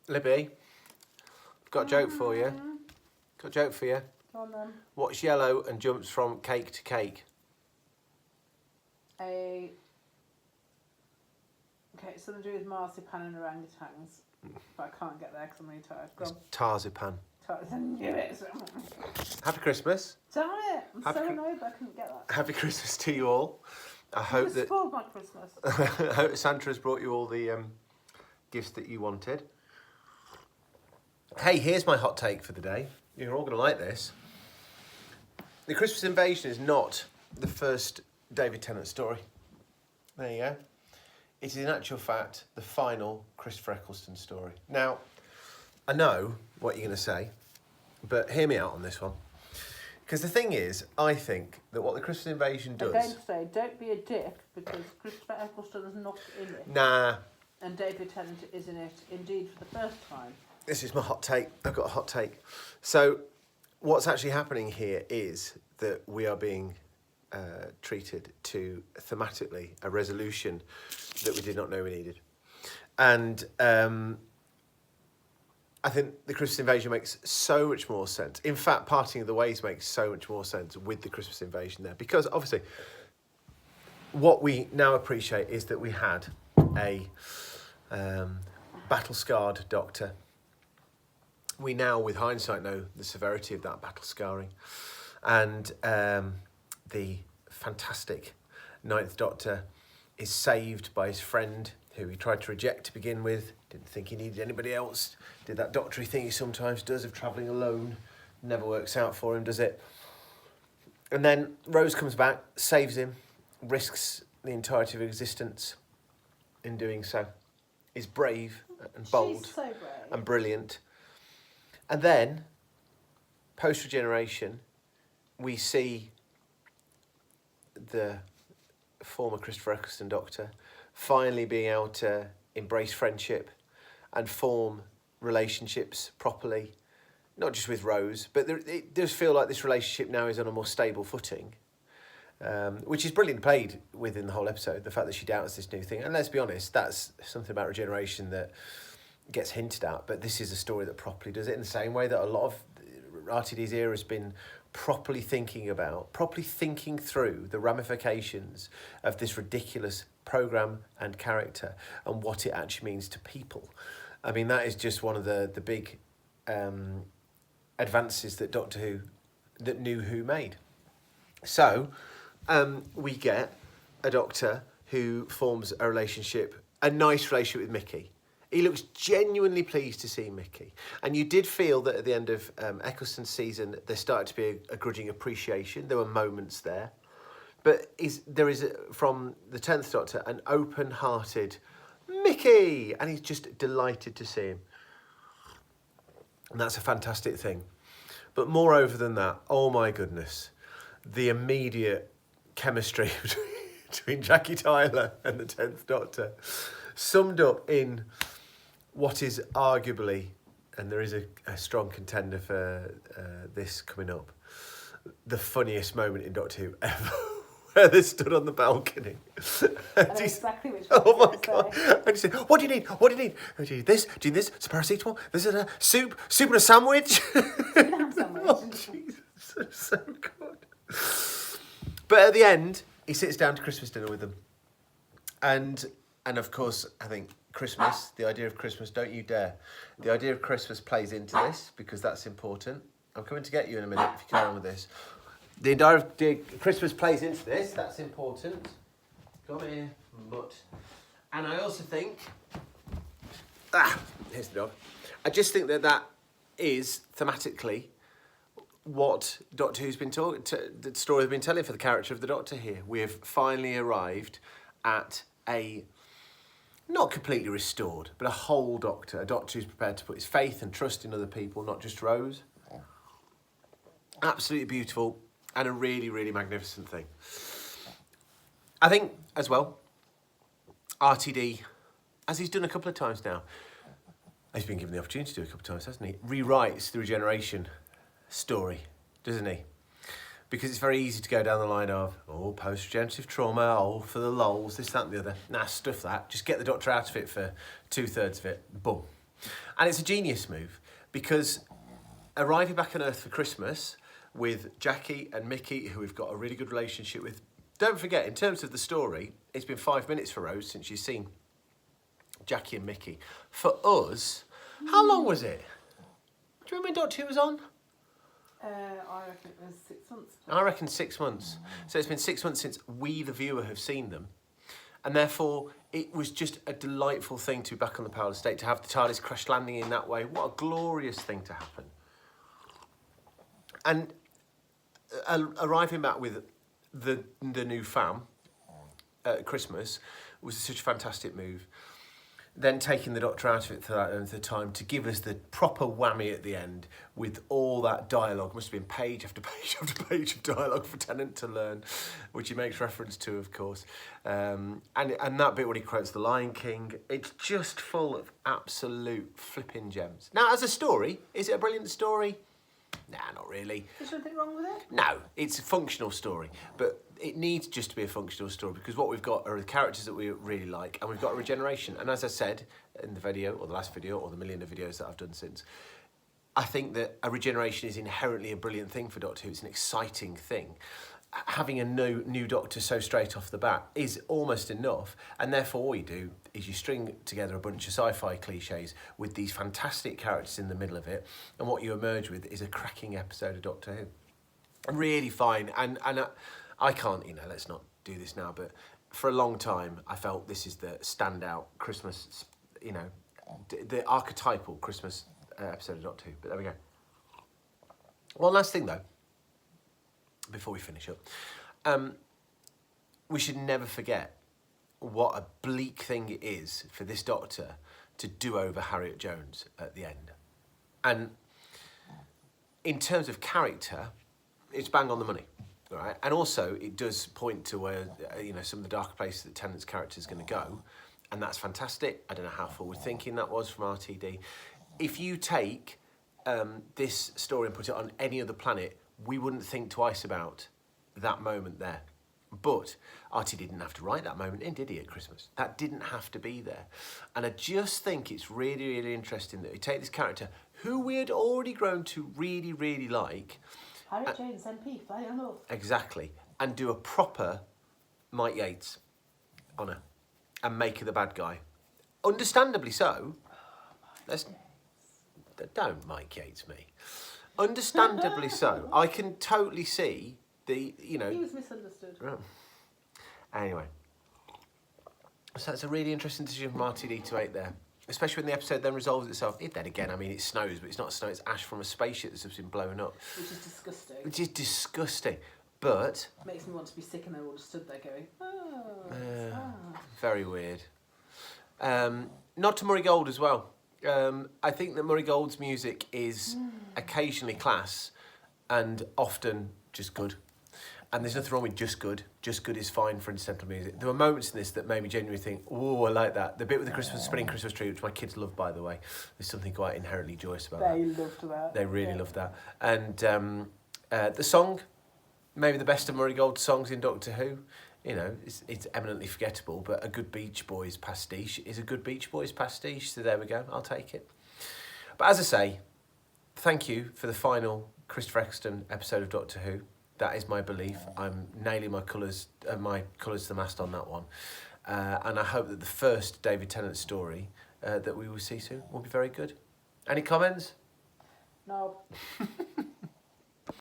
Libby, I've got a joke for you. Got a joke for you. Go on then. What's yellow and jumps from cake to cake? Okay, something to do with marzipan and orangutans. But I can't get there because I'm really tired. Go on. Tarzipan. I knew it. Happy Christmas. Damn it! I'm so annoyed that I couldn't get that. Happy Christmas to you all. I hope You spoiled my Christmas. I hope Santa has brought you all the gifts that you wanted. Hey, here's my hot take for the day. You're all going to like this. The Christmas Invasion is not the first David Tennant story. There you go. It is in actual fact the final Christopher Eccleston story. Now, I know what you're going to say, but hear me out on this one. Because the thing is, I think that what the Christmas Invasion does... I'm going to say, don't be a dick, because Christopher Eccleston is not in it. Nah. And David Tennant is in it, indeed, for the first time. This is my hot take. I've got a hot take. So, what's actually happening here is that we are being treated to, thematically, a resolution that we did not know we needed. And I think the Christmas Invasion makes so much more sense. In fact, Parting of the Ways makes so much more sense with the Christmas Invasion there. Because, obviously, what we now appreciate is that we had a battle-scarred Doctor. We now, with hindsight, know the severity of that battle scarring. And the fantastic Ninth Doctor is saved by his friend, who he tried to reject to begin with. Didn't think he needed anybody else. Did that doctory thing he sometimes does of travelling alone. Never works out for him, does it? And then Rose comes back, saves him, risks the entirety of existence in doing so. Is brave and bold. She's so brave. And brilliant. And then, post-regeneration, we see the former Christopher Eccleston Doctor finally being able to embrace friendship and form relationships properly, not just with Rose, but it does feel like this relationship now is on a more stable footing, which is brilliantly played within the whole episode, the fact that she doubts this new thing. And let's be honest, that's something about regeneration that gets hinted at, but this is a story that properly does it in the same way that a lot of RTD's era has been properly thinking through the ramifications of this ridiculous programme and character and what it actually means to people. I mean, that is just one of the big advances that New Who made. So, we get a Doctor who forms a nice relationship with Mickey. He looks genuinely pleased to see Mickey. And you did feel that at the end of Eccleston's season, there started to be a grudging appreciation. There were moments there. But there is, from the 10th Doctor, an open-hearted Mickey! And he's just delighted to see him. And that's a fantastic thing. But moreover than that, oh my goodness, the immediate chemistry between Jackie Tyler and the 10th Doctor, summed up in what is arguably, and there is a strong contender for this coming up, the funniest moment in Doctor Who ever, where they stood on the balcony. I know exactly which one. Oh my God. And he said, what do you need? What do you need? Do you need this? Do you need this? Some paracetamol? This is a soup and a sandwich? Oh, Jesus. So good. But at the end, he sits down to Christmas dinner with them. And of course, I think Christmas, the idea of Christmas, don't you dare. The idea of Christmas plays into this because that's important. I'm coming to get you in a minute if you carry on with this. The idea of Christmas plays into this, that's important. Come here, butt. And I also think, here's the dog. I just think that is thematically what Doctor Who's been talking, the story they've been telling for the character of the Doctor here. We have finally arrived at a not completely restored, but a whole Doctor, a Doctor who's prepared to put his faith and trust in other people, not just Rose. Absolutely beautiful and a really, really magnificent thing. I think, as well, RTD, as he's done a couple of times now, he's been given the opportunity to do a couple of times, hasn't he? Rewrites the regeneration story, doesn't he? Because it's very easy to go down the line of, post-regenerative trauma, for the lols, this, that and the other. Nah, stuff that. Just get the Doctor out of it for 2/3 of it. Boom. And it's a genius move because arriving back on Earth for Christmas with Jackie and Mickey, who we've got a really good relationship with. Don't forget, in terms of the story, it's been 5 minutes for Rose since she's seen Jackie and Mickey. For us, how long was it? Do you remember when Doctor Who was on? I reckon it was 6 months. I reckon 6 months. So it's been 6 months since we, the viewer, have seen them. And therefore, it was just a delightful thing to be back on the Power Estate, to have the TARDIS crash landing in that way. What a glorious thing to happen. And arriving back with the new fam at Christmas was such a fantastic move. Then taking the Doctor out of it for that length of time to give us the proper whammy at the end with all that dialogue. Must have been page after page after page of dialogue for Tennant to learn, which he makes reference to, of course. And that bit when he quotes The Lion King, it's just full of absolute flipping gems. Now, as a story, is it a brilliant story? Nah, not really. Is there anything wrong with it? No, it's a functional story, but it needs just to be a functional story because what we've got are the characters that we really like, and we've got a regeneration. And as I said in the video, or the last video, or the million of videos that I've done since, I think that a regeneration is inherently a brilliant thing for Doctor Who. It's an exciting thing. Having a new Doctor so straight off the bat is almost enough, and therefore all you do is you string together a bunch of sci-fi cliches with these fantastic characters in the middle of it, and what you emerge with is a cracking episode of Doctor Who. Really fine, and I can't, let's not do this now, but for a long time I felt this is the standout Christmas, the archetypal Christmas episode of Doctor Who, but there we go. One last thing though, before we finish up, we should never forget what a bleak thing it is for this Doctor to do over Harriet Jones at the end. And in terms of character, it's bang on the money, all right? And also, it does point to where, some of the darker places that Tennant's character is going to go, and that's fantastic. I don't know how forward-thinking that was from RTD. If you take this story and put it on any other planet, we wouldn't think twice about that moment there. But RT didn't have to write that moment in, did he, at Christmas? That didn't have to be there. And I just think it's really, really interesting that we take this character, who we had already grown to really, really like. Harriet Jones, MP, fly on off. Exactly. And do a proper Mike Yates on her and make her the bad guy. Understandably so. Don't Mike Yates me. Understandably so. I can totally see the. He was misunderstood. Right. Anyway. So that's a really interesting decision from RTD to make there. Especially when the episode then resolves itself. Then again, it snows, but it's not snow, it's ash from a spaceship that's just been blown up. Which is disgusting. Which is disgusting. But. Makes me want to be sick and they're all just stood there going, oh, very weird. Nod to Murray Gold as well. I think that Murray Gold's music is occasionally class and often just good. And there's nothing wrong with just good. Just good is fine for incidental music. There were moments in this that made me genuinely think, oh, I like that. The bit with the spinning Christmas tree, which my kids love, by the way. There's something quite inherently joyous about that. They loved that. They really loved that. And the song, maybe the best of Murray Gold's songs in Doctor Who. It's eminently forgettable, but a good Beach Boys pastiche is a good Beach Boys pastiche. So there we go. I'll take it. But as I say, thank you for the final Christopher Eccleston episode of Doctor Who. That is my belief. I'm nailing my colours to the mast on that one. And I hope that the first David Tennant story that we will see soon will be very good. Any comments? No.